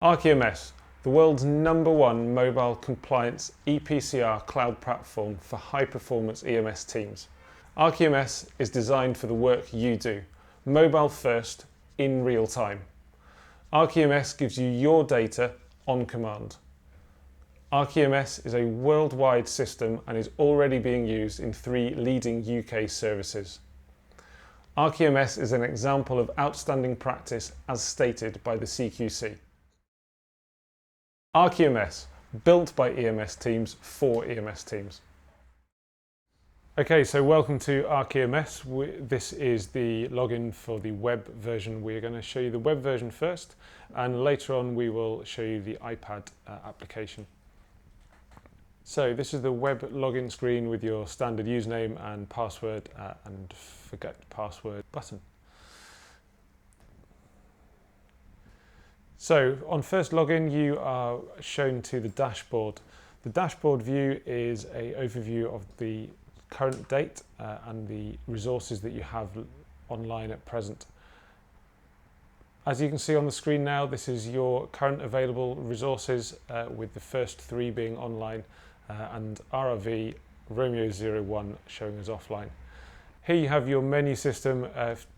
ARCEMS, the world's #1 mobile compliance EPCR cloud platform for high-performance EMS teams. ARCEMS is designed for the work you do, mobile first, in real time. ARCEMS gives you your data on command. ARCEMS is a worldwide system and is already being used in 3 leading UK services. ARCEMS is an example of outstanding practice as stated by the CQC. ARCEMS, built by EMS teams for EMS teams. Okay, so welcome to ARCEMS. This is the login for the web version. We're going to show you the web version first, and later on we will show you the iPad application. So this is the web login screen with your standard username and password and forget password button. So on first login, you are shown to the dashboard. The dashboard view is an overview of the current date and the resources that you have online at present. As you can see on the screen now, this is your current available resources with the first 3 being online and RRV Romeo 01 showing as offline. Here you have your menu system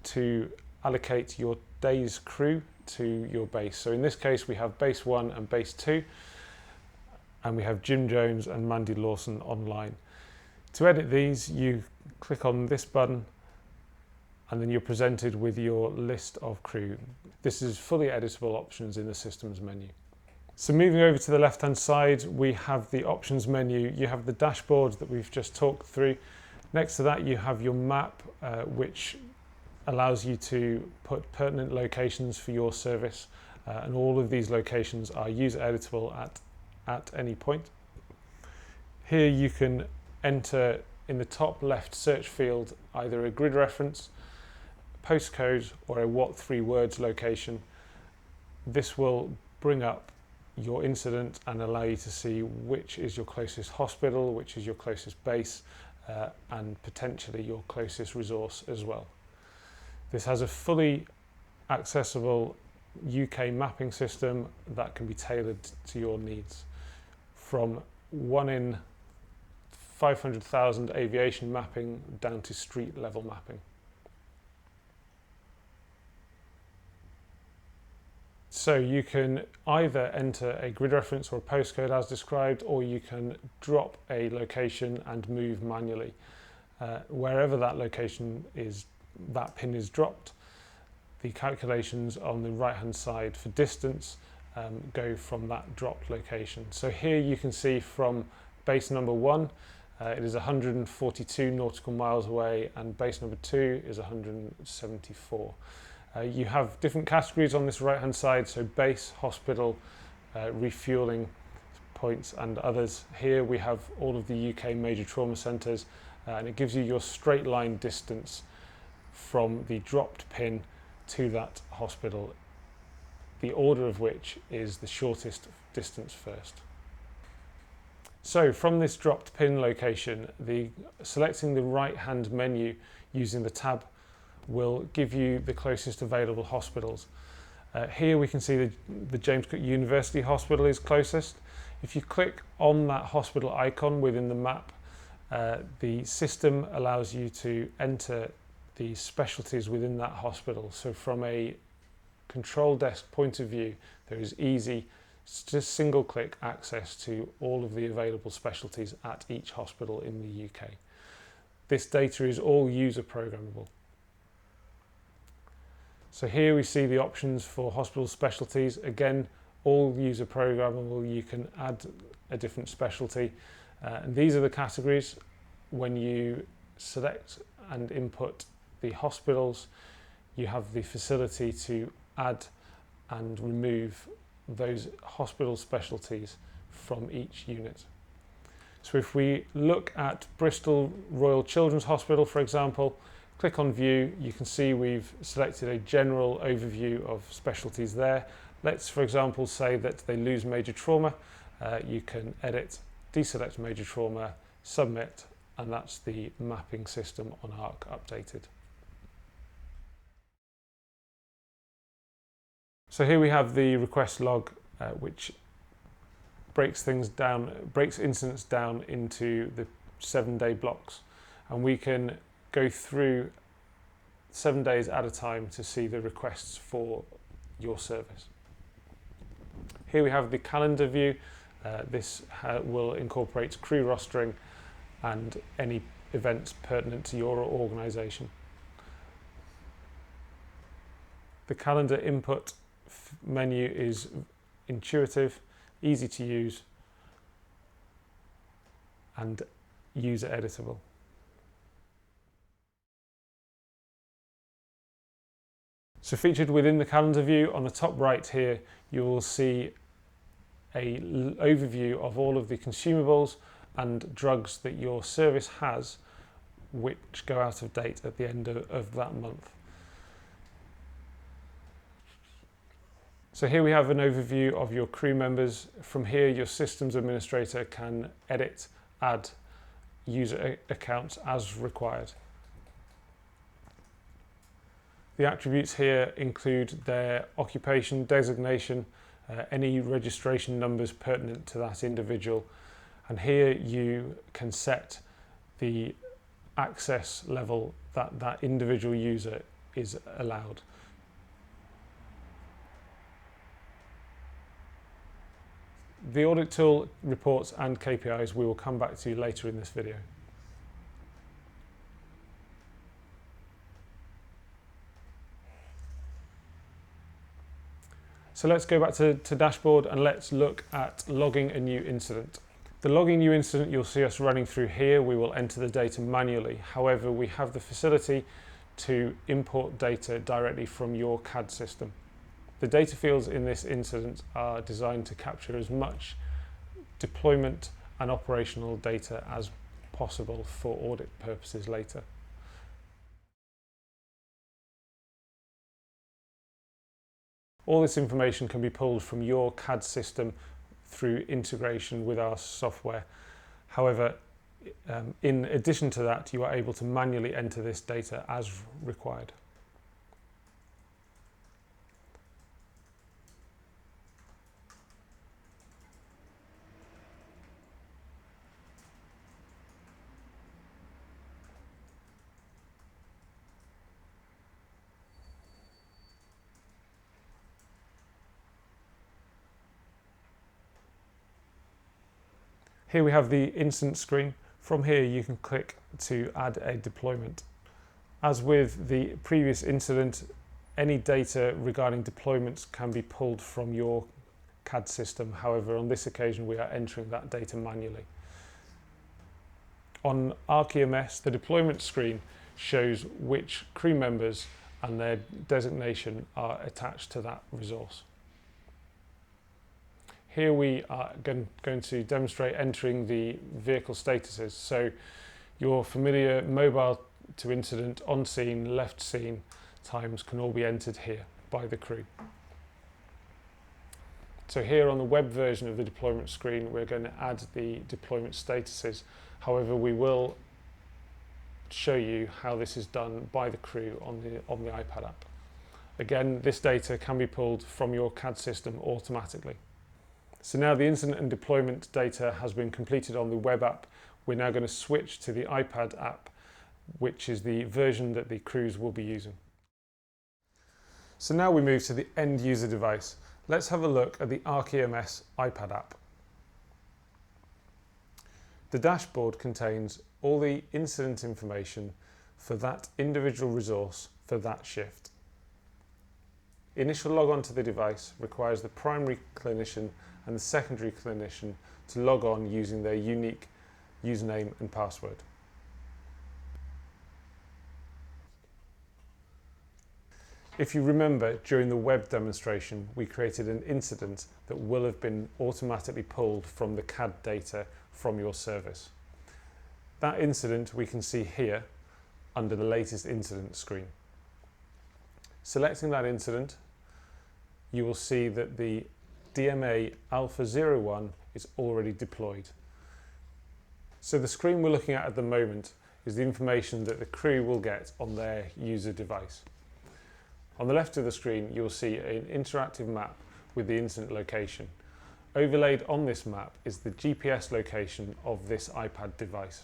to allocate your day's crew to your base. So in this case we have base 1 and base 2, and we have Jim Jones and Mandy Lawson online. To edit these, you click on this button and then you're presented with your list of crew. This is fully editable options in the systems menu. So moving over to the left hand side, we have the options menu. You have the dashboard that we've just talked through. Next to that you have your map which allows you to put pertinent locations for your service, and all of these locations are user editable at any point. Here you can enter in the top left search field either a grid reference, postcode, or a what 3 words location. This will bring up your incident and allow you to see which is your closest hospital, which is your closest base, and potentially your closest resource as well. This has a fully accessible UK mapping system that can be tailored to your needs, from 1 in 500,000 aviation mapping down to street level mapping. So you can either enter a grid reference or a postcode as described, or you can drop a location and move manually. Wherever that location is, that pin is dropped, the calculations on the right hand side for distance go from that dropped location. So here you can see from base number 1, it is 142 nautical miles away, and base number 2 is 174. You have different categories on this right hand side, so base, hospital, refueling points and others. Here we have all of the UK major trauma centres, and it gives you your straight line distance from the dropped pin to that hospital, the order of which is the shortest distance first. So from this dropped pin location, selecting the right hand menu using the tab will give you the closest available hospitals. Here we can see the James Cook University Hospital is closest. If you click on that hospital icon within the map, the system allows you to enter the specialties within that hospital. So from a control desk point of view, there is easy, just single click access to all of the available specialties at each hospital in the UK. This data is all user programmable. So here we see the options for hospital specialties. Again, all user programmable. You can add a different specialty, and these are the categories. When you select and input the hospitals, you have the facility to add and remove those hospital specialties from each unit. So if we look at Bristol Royal Children's Hospital, for example, click on view, you can see we've selected a general overview of specialties there. Let's, for example, say that they lose major trauma. You can edit, deselect major trauma, submit, and that's the mapping system on ARC updated. So here we have the request log which breaks incidents down into the 7-day blocks, and we can go through 7 days at a time to see the requests for your service. Here we have the calendar view. This will incorporate crew rostering and any events pertinent to your organisation. The calendar input menu is intuitive, easy to use, and user editable. So featured within the calendar view, on the top right here, you will see an overview of all of the consumables and drugs that your service has, which go out of date at the end of that month. So here we have an overview of your crew members. From here, your systems administrator can edit, add user accounts as required. The attributes here include their occupation, designation, any registration numbers pertinent to that individual, and here you can set the access level that that individual user is allowed. The audit tool reports and KPIs we will come back to later in this video. So let's go back to dashboard and let's look at logging a new incident. The logging new incident you'll see us running through here. We will enter the data manually. However, we have the facility to import data directly from your CAD system. The data fields in this incident are designed to capture as much deployment and operational data as possible for audit purposes later. All this information can be pulled from your CAD system through integration with our software. However, in addition to that, you are able to manually enter this data as required. Here we have the incident screen. From here you can click to add a deployment. As with the previous incident, any data regarding deployments can be pulled from your CAD system. However, on this occasion we are entering that data manually. On ARCEMS, the deployment screen shows which crew members and their designation are attached to that resource. Here we are going to demonstrate entering the vehicle statuses. So your familiar mobile to incident, on scene, left scene times can all be entered here by the crew. So here on the web version of the deployment screen, we're going to add the deployment statuses. However, we will show you how this is done by the crew on the iPad app. Again, this data can be pulled from your CAD system automatically. So now the incident and deployment data has been completed on the web app. We're now going to switch to the iPad app, which is the version that the crews will be using. So now we move to the end user device. Let's have a look at the ARCEMS iPad app. The dashboard contains all the incident information for that individual resource for that shift. Initial logon to the device requires the primary clinician and the secondary clinician to log on using their unique username and password. If you remember, during the web demonstration, we created an incident that will have been automatically pulled from the CAD data from your service. That incident we can see here under the latest incident screen. Selecting that incident, you will see that the DMA Alpha 01 is already deployed. So the screen we're looking at the moment is the information that the crew will get on their user device. On the left of the screen, you'll see an interactive map with the incident location. Overlaid on this map is the GPS location of this iPad device.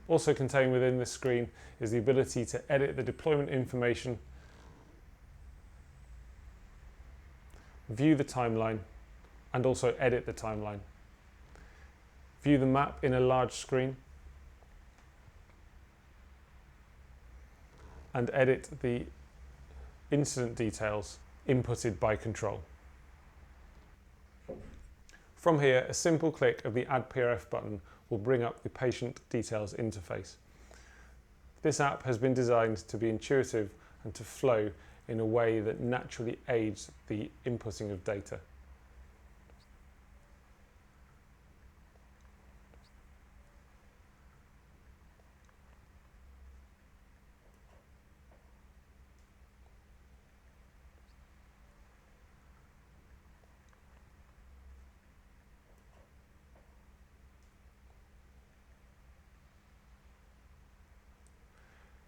Also contained within this screen is the ability to edit the deployment information, view the timeline, and also edit the timeline. View the map in a large screen, and edit the incident details inputted by control. From here, a simple click of the Add PRF button will bring up the patient details interface. This app has been designed to be intuitive and to flow in a way that naturally aids the inputting of data.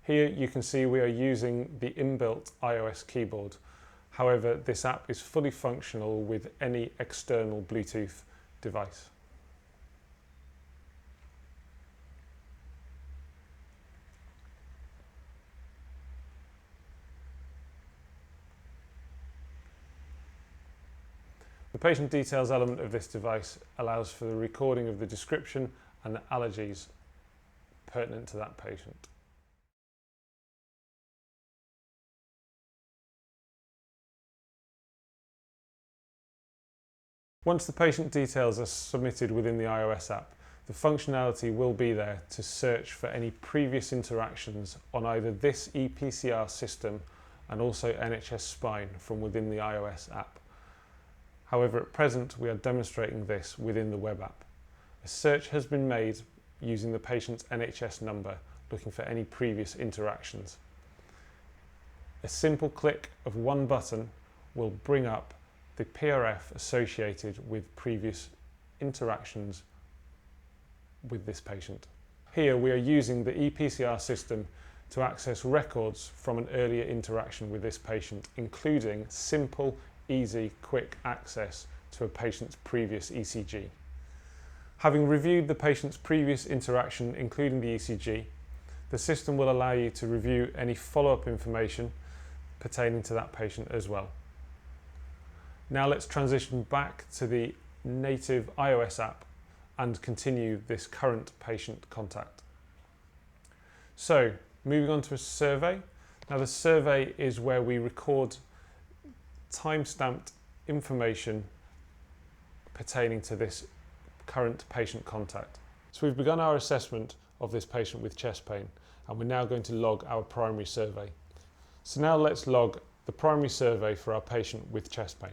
Here you can see we are using the inbuilt iOS keyboard. However, this app is fully functional with any external Bluetooth device. The patient details element of this device allows for the recording of the description and the allergies pertinent to that patient. Once the patient details are submitted within the iOS app, the functionality will be there to search for any previous interactions on either this ePCR system and also NHS Spine from within the iOS app. However, at present we are demonstrating this within the web app. A search has been made using the patient's NHS number, looking for any previous interactions. A simple click of one button will bring up the PRF associated with previous interactions with this patient. Here we are using the ePCR system to access records from an earlier interaction with this patient, including simple, easy, quick access to a patient's previous ECG. Having reviewed the patient's previous interaction, including the ECG, the system will allow you to review any follow-up information pertaining to that patient as well. Now let's transition back to the native iOS app and continue this current patient contact. So, moving on to a survey. Now the survey is where we record time-stamped information pertaining to this current patient contact. So we've begun our assessment of this patient with chest pain, and we're now going to log our primary survey. So now let's log the primary survey for our patient with chest pain.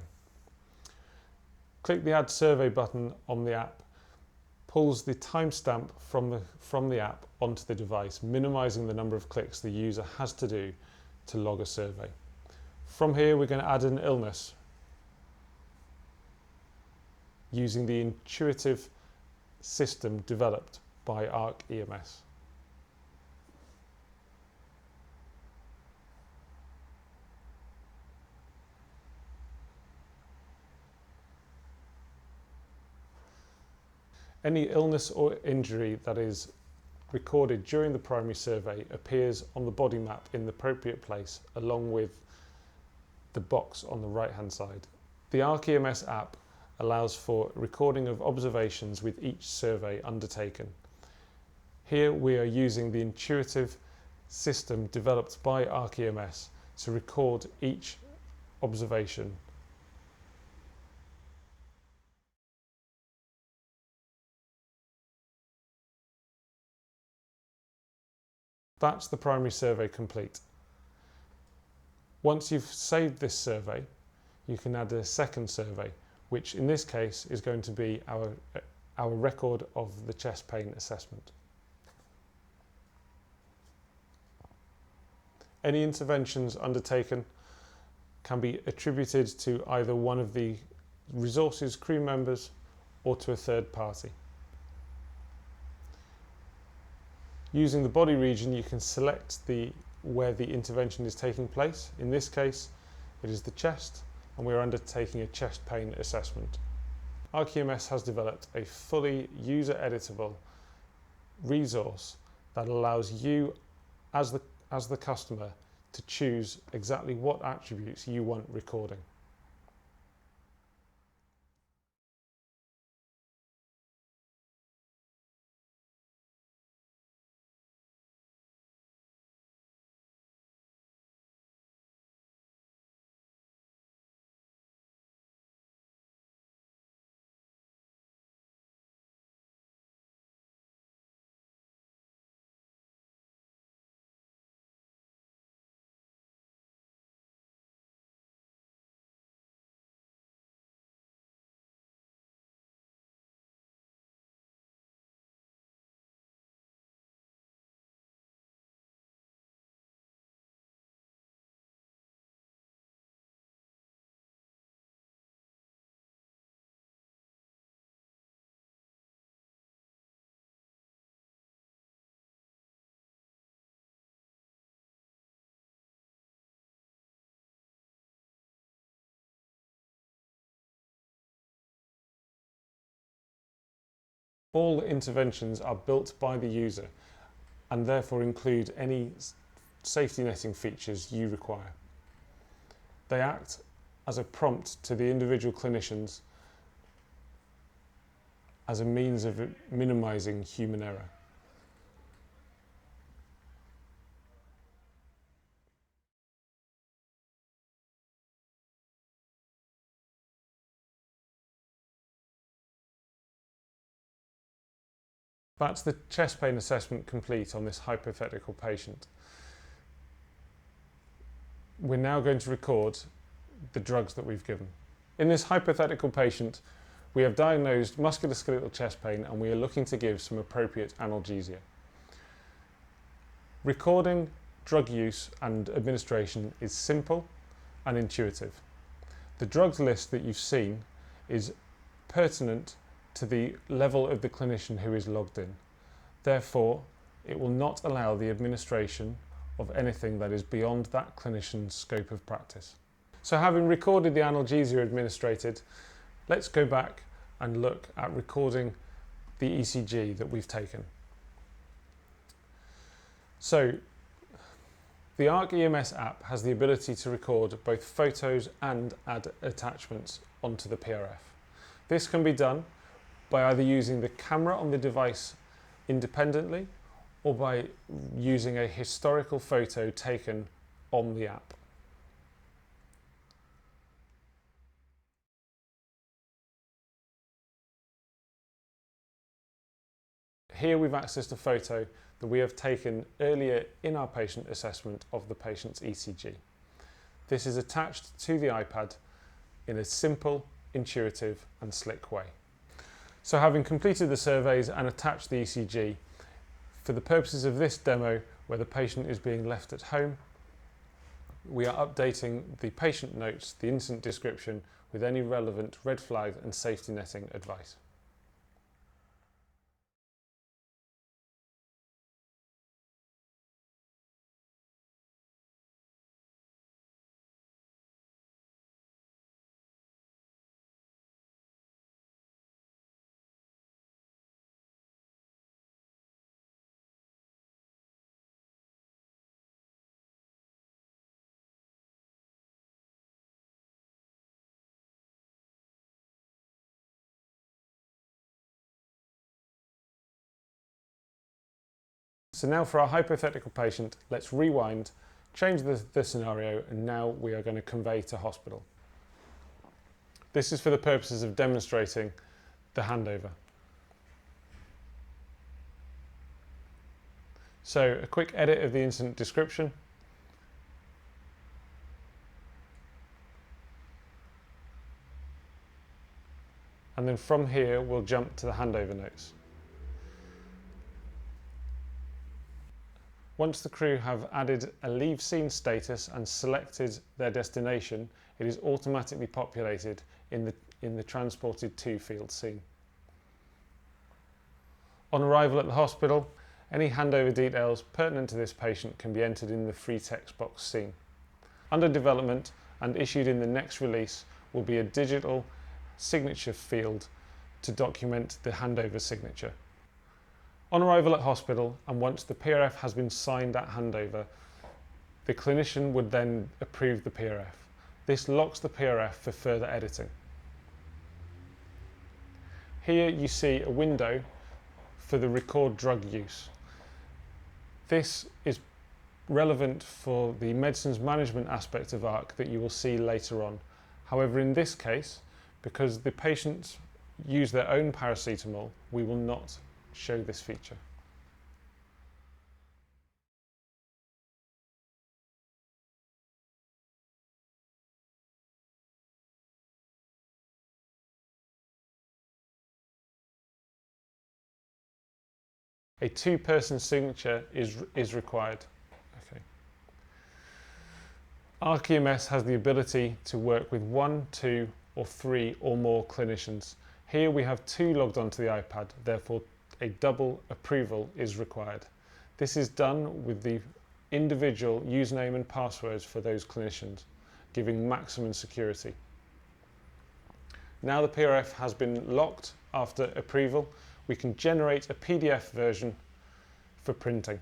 Click the Add Survey button on the app, pulls the timestamp from the app onto the device, minimizing the number of clicks the user has to do to log a survey. From here, we're going to add an illness using the intuitive system developed by ARCEMS. Any illness or injury that is recorded during the primary survey appears on the body map in the appropriate place, along with the box on the right hand side. The ARCEMS app allows for recording of observations with each survey undertaken. Here we are using the intuitive system developed by ARCEMS to record each observation. That's the primary survey complete. Once you've saved this survey, you can add a second survey, which in this case is going to be our record of the chest pain assessment. Any interventions undertaken can be attributed to either one of the resources crew members or to a third party. Using the body region, you can select where the intervention is taking place. In this case, it is the chest, and we are undertaking a chest pain assessment. ARCEMS has developed a fully user-editable resource that allows you as the customer to choose exactly what attributes you want recording. All interventions are built by the user and therefore include any safety netting features you require. They act as a prompt to the individual clinicians as a means of minimising human error. That's the chest pain assessment complete on this hypothetical patient. We're now going to record the drugs that we've given. In this hypothetical patient, we have diagnosed musculoskeletal chest pain and we are looking to give some appropriate analgesia. Recording drug use and administration is simple and intuitive. The drugs list that you've seen is pertinent to the level of the clinician who is logged in. Therefore, it will not allow the administration of anything that is beyond that clinician's scope of practice. So having recorded the analgesia administered, let's go back and look at recording the ECG that we've taken. So the ARCEMS app has the ability to record both photos and add attachments onto the PRF. This can be done by either using the camera on the device independently or by using a historical photo taken on the app. Here we've accessed a photo that we have taken earlier in our patient assessment of the patient's ECG. This is attached to the iPad in a simple, intuitive and slick way. So having completed the surveys and attached the ECG, for the purposes of this demo where the patient is being left at home, we are updating the patient notes, the incident description, with any relevant red flag and safety netting advice. So now for our hypothetical patient, let's rewind, change the scenario, and now we are going to convey to hospital. This is for the purposes of demonstrating the handover. So a quick edit of the incident description. And then from here, we'll jump to the handover notes. Once the crew have added a leave scene status and selected their destination, it is automatically populated in the transported to field scene. On arrival at the hospital, any handover details pertinent to this patient can be entered in the free text box scene. Under development, and issued in the next release will be a digital signature field to document the handover signature. On arrival at hospital, and once the PRF has been signed at handover, the clinician would then approve the PRF. This locks the PRF for further editing. Here you see a window for the record drug use. This is relevant for the medicines management aspect of ARC that you will see later on. However, in this case, because the patients use their own paracetamol, we will not show this feature. A two-person signature is required. Okay. ARCEMS has the ability to work with 1, 2 or 3 or more clinicians. Here we have 2 logged onto the iPad, therefore a double approval is required. This is done with the individual username and passwords for those clinicians, giving maximum security. Now the PRF has been locked after approval, we can generate a PDF version for printing.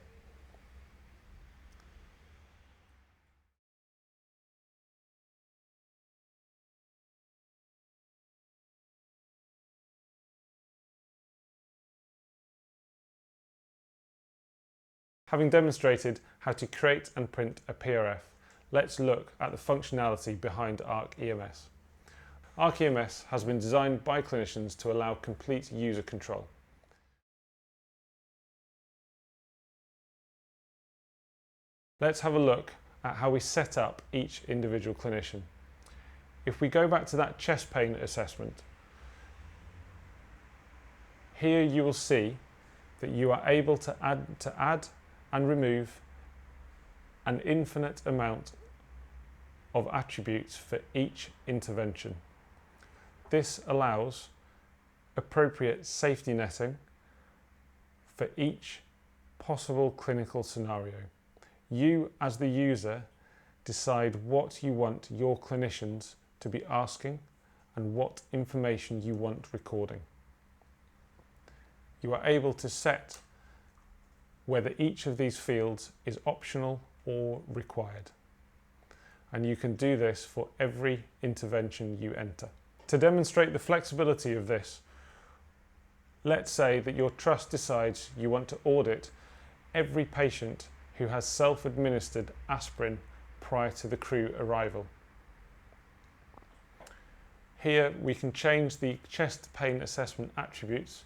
Having demonstrated how to create and print a PRF, let's look at the functionality behind ARCEMS. ARCEMS has been designed by clinicians to allow complete user control. Let's have a look at how we set up each individual clinician. If we go back to that chest pain assessment, here you will see that you are able to add and remove an infinite amount of attributes for each intervention. This allows appropriate safety netting for each possible clinical scenario. You, as the user, decide what you want your clinicians to be asking and what information you want recording. You are able to set whether each of these fields is optional or required. And you can do this for every intervention you enter. To demonstrate the flexibility of this, let's say that your trust decides you want to audit every patient who has self-administered aspirin prior to the crew arrival. Here we can change the chest pain assessment attributes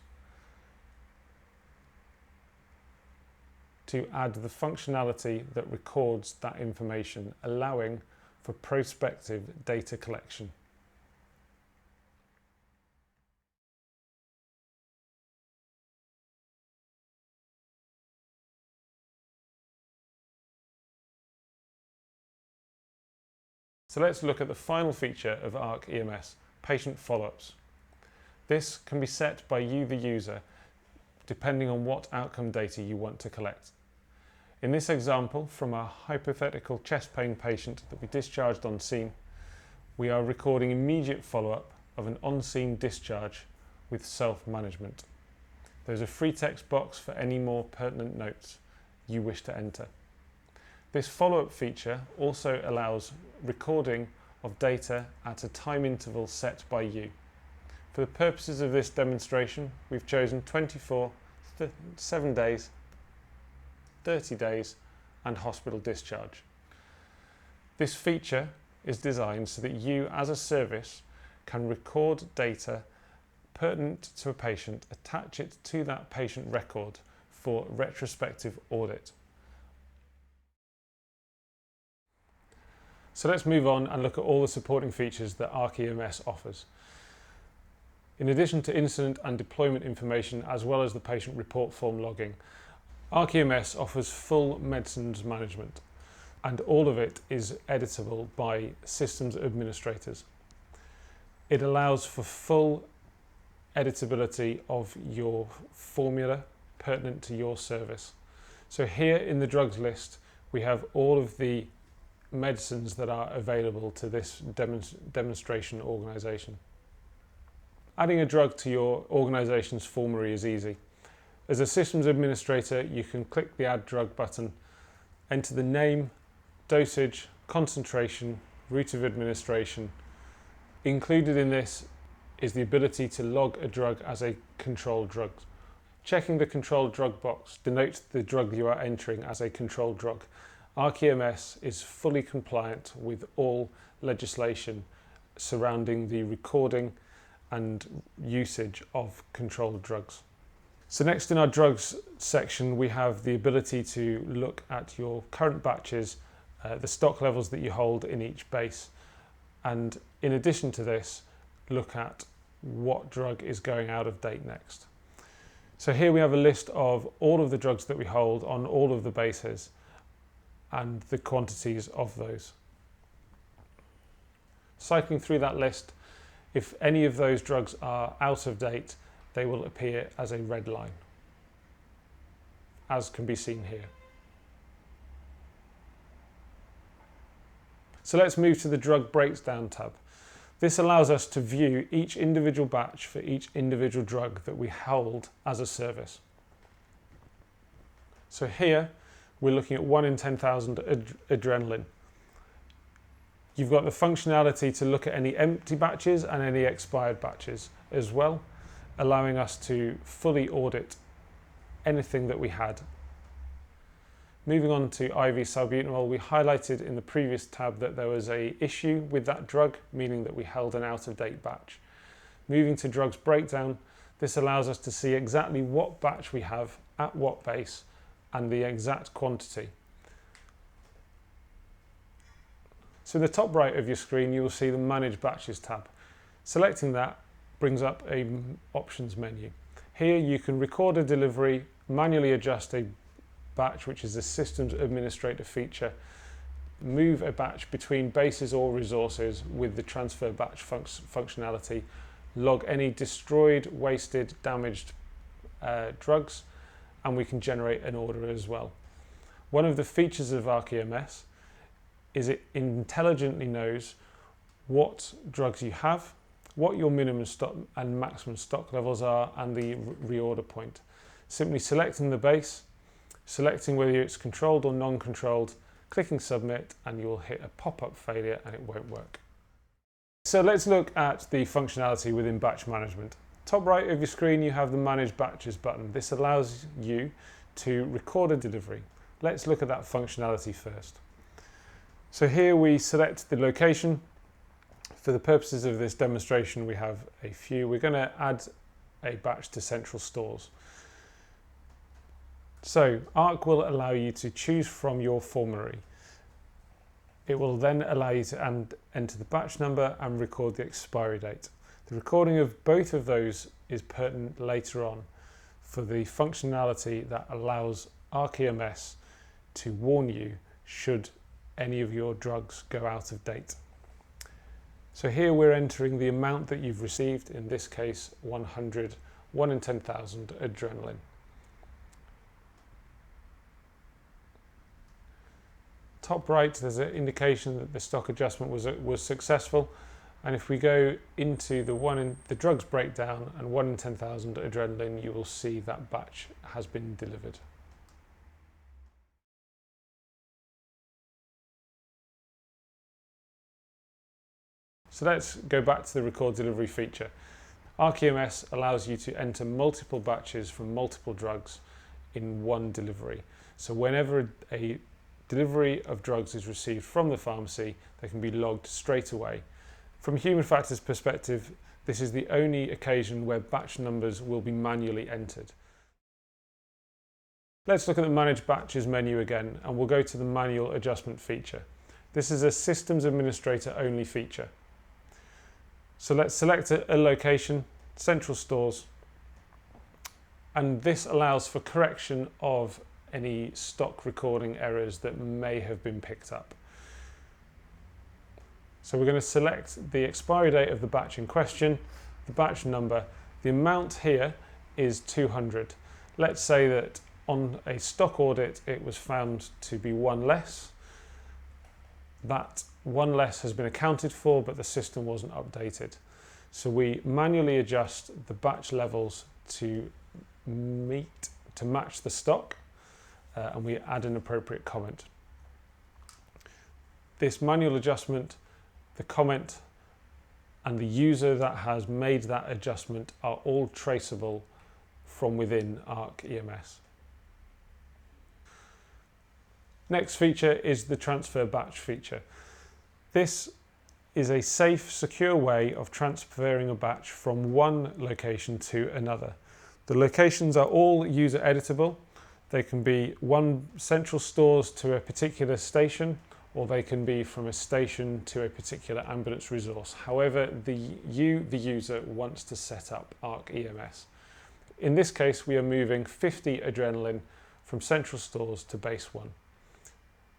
to add the functionality that records that information, allowing for prospective data collection. So let's look at the final feature of ARCEMS, patient follow-ups. This can be set by you, the user, depending on what outcome data you want to collect. In this example, from a hypothetical chest pain patient that we discharged on scene, we are recording immediate follow-up of an on-scene discharge with self-management. There's a free text box for any more pertinent notes you wish to enter. This follow-up feature also allows recording of data at a time interval set by you. For the purposes of this demonstration, we've chosen 24, 7 days, 30 days and hospital discharge. This feature is designed so that you as a service can record data pertinent to a patient, attach it to that patient record for retrospective audit. So let's move on and look at all the supporting features that ARCEMS offers. In addition to incident and deployment information, as well as the patient report form logging, ARCEMS offers full medicines management, and all of it is editable by systems administrators. It allows for full editability of your formula pertinent to your service. So here in the drugs list, we have all of the medicines that are available to this demonstration organisation. Adding a drug to your organisation's formulary is easy. As a systems administrator, you can click the Add Drug button, enter the name, dosage, concentration, route of administration. Included in this is the ability to log a drug as a controlled drug. Checking the controlled drug box denotes the drug you are entering as a controlled drug. ARCEMS is fully compliant with all legislation surrounding the recording and usage of controlled drugs. So next in our drugs section, we have the ability to look at your current batches, the stock levels that you hold in each base, and in addition to this, look at what drug is going out of date next. So here we have a list of all of the drugs that we hold on all of the bases and the quantities of those. Cycling through that list, if any of those drugs are out of date, they will appear as a red line, as can be seen here. So let's move to the drug breakdown tab. This allows us to view each individual batch for each individual drug that we hold as a service. So here we're looking at 1 in 10,000 adrenaline. You've got the functionality to look at any empty batches and any expired batches as well, allowing us to fully audit anything that we had. Moving on to IV salbutamol, we highlighted in the previous tab that there was an issue with that drug, meaning that we held an out-of-date batch. Moving to drugs breakdown, this allows us to see exactly what batch we have at what base and the exact quantity. So in the top right of your screen, you will see the Manage Batches tab. Selecting that brings up an options menu. Here you can record a delivery, manually adjust a batch, which is a systems administrator feature, move a batch between bases or resources with the transfer batch functionality, log any destroyed, wasted, damaged drugs, and we can generate an order as well. One of the features of ARCEMS is it intelligently knows what drugs you have, what your minimum stock and maximum stock levels are, and the reorder point. Simply selecting the base, selecting whether it's controlled or non-controlled, clicking submit, and you'll hit a pop-up failure and it won't work. So let's look at the functionality within batch management. Top right of your screen, you have the Manage Batches button. This allows you to record a delivery. Let's look at that functionality first. So here we select the location. For the purposes of this demonstration, we have a few. We're going to add a batch to central stores. So ARC will allow you to choose from your formulary. It will then allow you to enter the batch number and record the expiry date. The recording of both of those is pertinent later on for the functionality that allows ARCEMS to warn you should any of your drugs go out of date. So here we're entering the amount that you've received, in this case 100, 1 in 10,000 adrenaline. Top right, there's an indication that the stock adjustment was successful, and if we go into the drugs breakdown and 1 in 10,000 adrenaline, you will see that batch has been delivered. So let's go back to the record delivery feature. ARCEMS allows you to enter multiple batches from multiple drugs in one delivery. So whenever a delivery of drugs is received from the pharmacy, they can be logged straight away. From a human factors perspective, this is the only occasion where batch numbers will be manually entered. Let's look at the Manage Batches menu again, and we'll go to the Manual Adjustment feature. This is a Systems Administrator only feature. So let's select a location, central stores, and this allows for correction of any stock recording errors that may have been picked up. So we're going to select the expiry date of the batch in question, the batch number. The amount here is 200. Let's say that on a stock audit it was found to be one less. that one less has been accounted for, but the system wasn't updated. So we manually adjust the batch levels to match the stock, and we add an appropriate comment. This manual adjustment, the comment, and the user that has made that adjustment are all traceable from within ARCEMS. Next feature is the transfer batch feature. This is a safe, secure way of transferring a batch from one location to another. The locations are all user editable. They can be one central stores to a particular station, or they can be from a station to a particular ambulance resource. However, the user wants to set up ARCEMS. In this case, we are moving 50 adrenaline from central stores to base 1.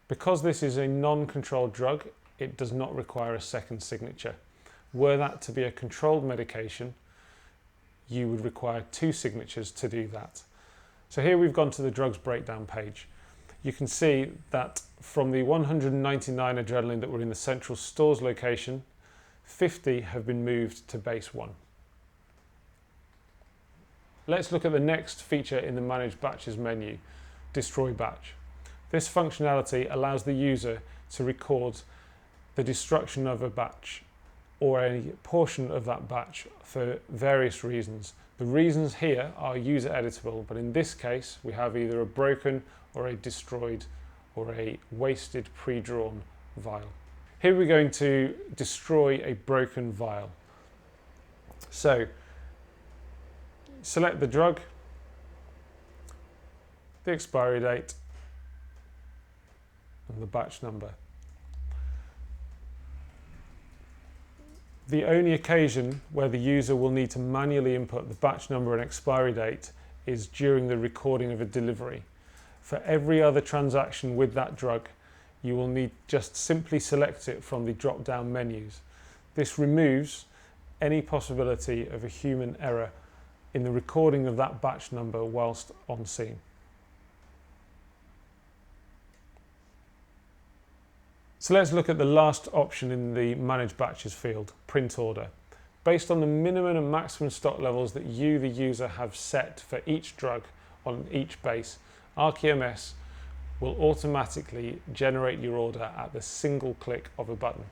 Because this is a non-controlled drug, it does not require a second signature. Were that to be a controlled medication, you would require 2 signatures to do that. So here we've gone to the drugs breakdown page. You can see that from the 199 adrenaline that were in the central stores location, 50 have been moved to base 1. Let's look at the next feature in the Manage Batches menu, Destroy Batch. This functionality allows the user to record the destruction of a batch or a portion of that batch for various reasons. The reasons here are user editable, but in this case we have either a broken or a destroyed or a wasted pre-drawn vial. Here we're going to destroy a broken vial. So select the drug, the expiry date, and the batch number. The only occasion where the user will need to manually input the batch number and expiry date is during the recording of a delivery. For every other transaction with that drug, you will need just simply select it from the drop-down menus. This removes any possibility of a human error in the recording of that batch number whilst on scene. So let's look at the last option in the Manage Batches field, Print Order. Based on the minimum and maximum stock levels that you, the user, have set for each drug on each base, ARCEMS will automatically generate your order at the single click of a button.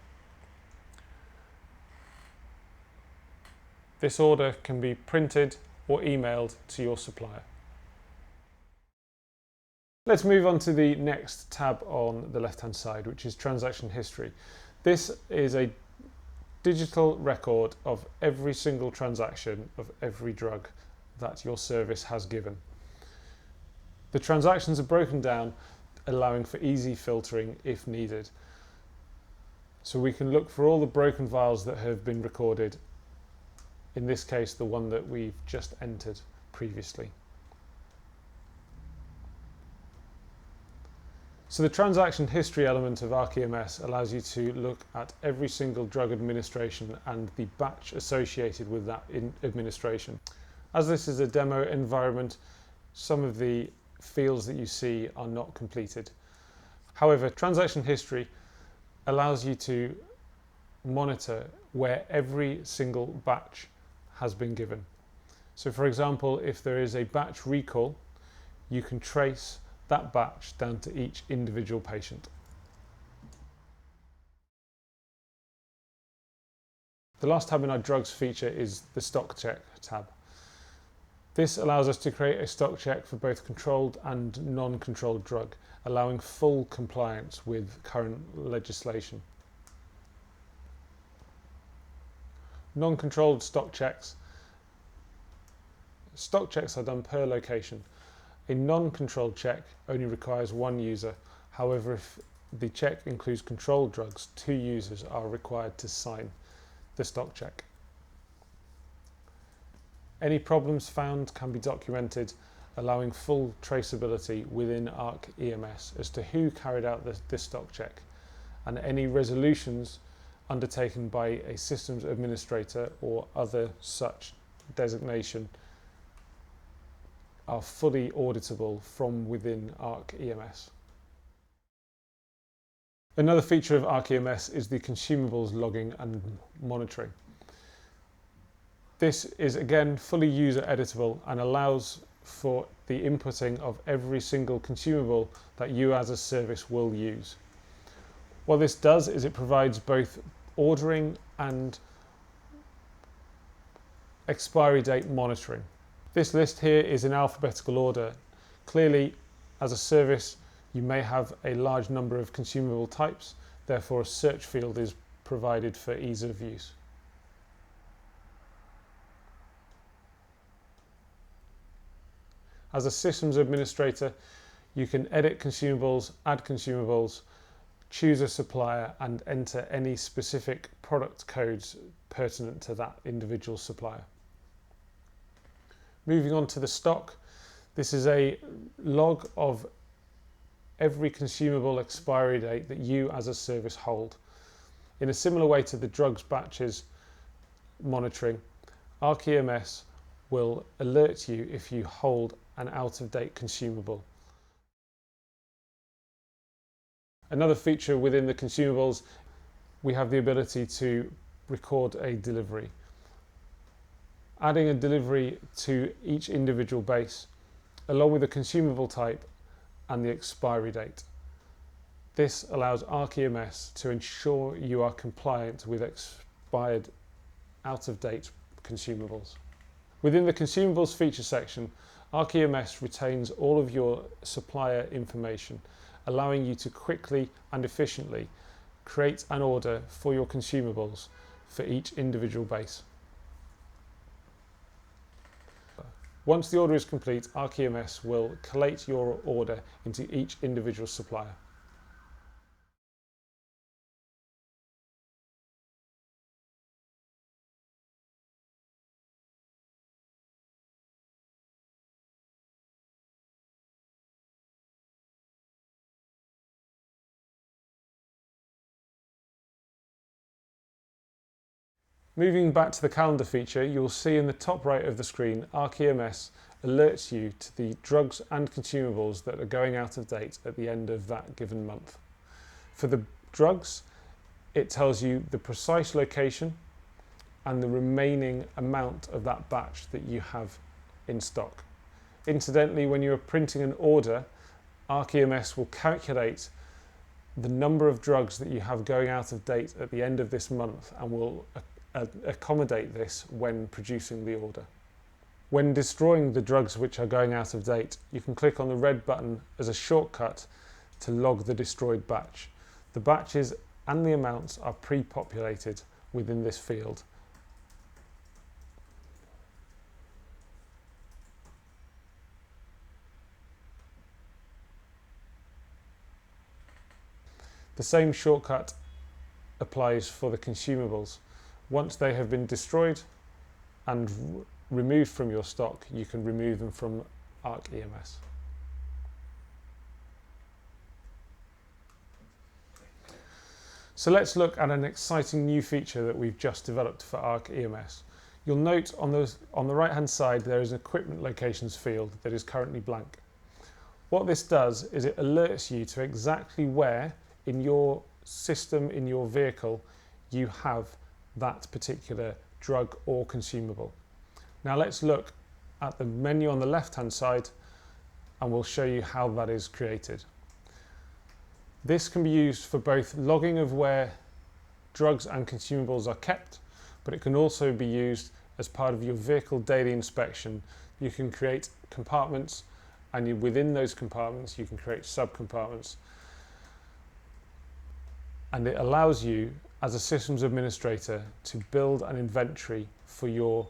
This order can be printed or emailed to your supplier. Let's move on to the next tab on the left-hand side, which is Transaction History. This is a digital record of every single transaction of every drug that your service has given. The transactions are broken down, allowing for easy filtering if needed. So we can look for all the broken vials that have been recorded, in this case the one that we've just entered previously. So the transaction history element of ARCEMS allows you to look at every single drug administration and the batch associated with that administration. As this is a demo environment, some of the fields that you see are not completed. However, transaction history allows you to monitor where every single batch has been given. So for example, if there is a batch recall, you can trace that batch down to each individual patient. The last tab in our drugs feature is the stock check tab. This allows us to create a stock check for both controlled and non-controlled drug, allowing full compliance with current legislation. Non-controlled stock checks. Stock checks are done per location. A non-controlled check only requires one user. However, if the check includes controlled drugs, 2 users are required to sign the stock check. Any problems found can be documented, allowing full traceability within ARCEMS as to who carried out this stock check, and any resolutions undertaken by a systems administrator or other such designation are fully auditable from within ARCEMS. Another feature of ARCEMS is the consumables logging and monitoring. This is again fully user editable and allows for the inputting of every single consumable that you as a service will use. What this does is it provides both ordering and expiry date monitoring. This list here is in alphabetical order. Clearly, as a service, you may have a large number of consumable types, therefore a search field is provided for ease of use. As a systems administrator, you can edit consumables, add consumables, choose a supplier and enter any specific product codes pertinent to that individual supplier. Moving on to the stock, this is a log of every consumable expiry date that you as a service hold. In a similar way to the drugs batches monitoring, ARCEMS will alert you if you hold an out-of-date consumable. Another feature within the consumables, we have the ability to record a delivery. Adding a delivery to each individual base, along with the consumable type and the expiry date. This allows ARCEMS to ensure you are compliant with expired, out-of-date consumables. Within the consumables feature section, ARCEMS retains all of your supplier information, allowing you to quickly and efficiently create an order for your consumables for each individual base. Once the order is complete, ARCEMS will collate your order into each individual supplier. Moving back to the calendar feature, you will see in the top right of the screen, ARCEMS alerts you to the drugs and consumables that are going out of date at the end of that given month. For the drugs, it tells you the precise location and the remaining amount of that batch that you have in stock. Incidentally, when you are printing an order, ARCEMS will calculate the number of drugs that you have going out of date at the end of this month and will accommodate this when producing the order. When destroying the drugs which are going out of date, you can click on the red button as a shortcut to log the destroyed batch. The batches and the amounts are pre-populated within this field. The same shortcut applies for the consumables. Once they have been destroyed and removed from your stock, you can remove them from ARCEMS. So let's look at an exciting new feature that we've just developed for ARCEMS. You'll note on the right hand side there is an equipment locations field that is currently blank. What this does is it alerts you to exactly where in your system, in your vehicle, you have that particular drug or consumable. Now let's look at the menu on the left hand side and we'll show you how that is created. This can be used for both logging of where drugs and consumables are kept, but it can also be used as part of your vehicle daily inspection. You can create compartments and within those compartments you can create sub-compartments. And it allows you as a systems administrator to build an inventory for your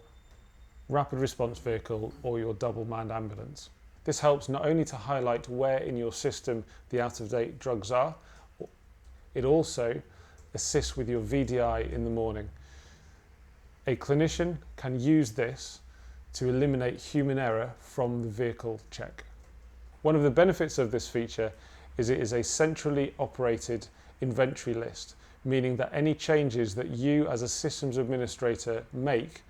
rapid response vehicle or your double manned ambulance. This helps not only to highlight where in your system the out-of-date drugs are, it also assists with your VDI in the morning. A clinician can use this to eliminate human error from the vehicle check. One of the benefits of this feature is it is a centrally operated inventory list, meaning that any changes that you as a systems administrator make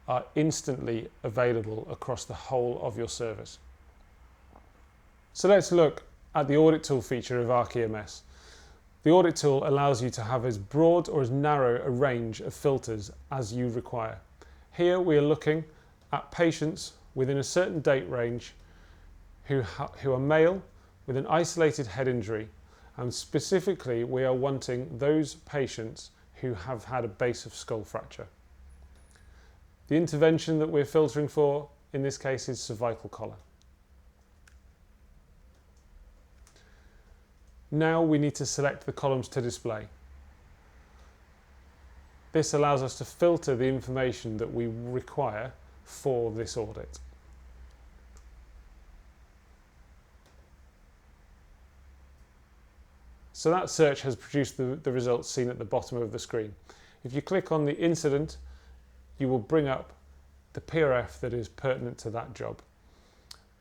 are instantly available across the whole of your service. So let's look at the audit tool feature of ARCEMS. The audit tool allows you to have as broad or as narrow a range of filters as you require. Here we are looking at patients within a certain date range who are male with an isolated head injury, and specifically we are wanting those patients who have had a base of skull fracture. The intervention that we're filtering for in this case is cervical collar. Now we need to select the columns to display. This allows us to filter the information that we require for this audit. So that search has produced the results seen at the bottom of the screen. If you click on the incident, you will bring up the PRF that is pertinent to that job.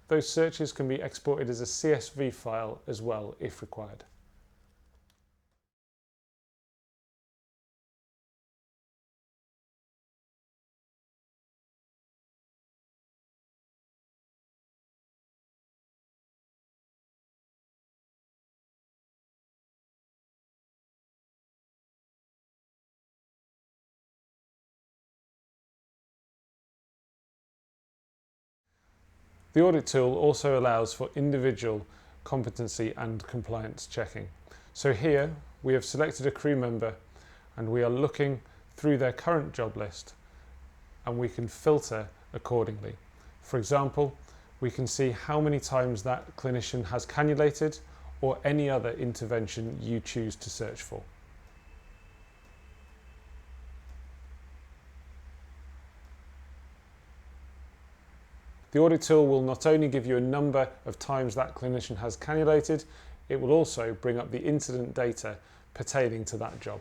Those searches can be exported as a CSV file as well if required. The audit tool also allows for individual competency and compliance checking. So here we have selected a crew member and we are looking through their current job list and we can filter accordingly. For example, we can see how many times that clinician has cannulated or any other intervention you choose to search for. The audit tool will not only give you a number of times that clinician has cannulated, it will also bring up the incident data pertaining to that job.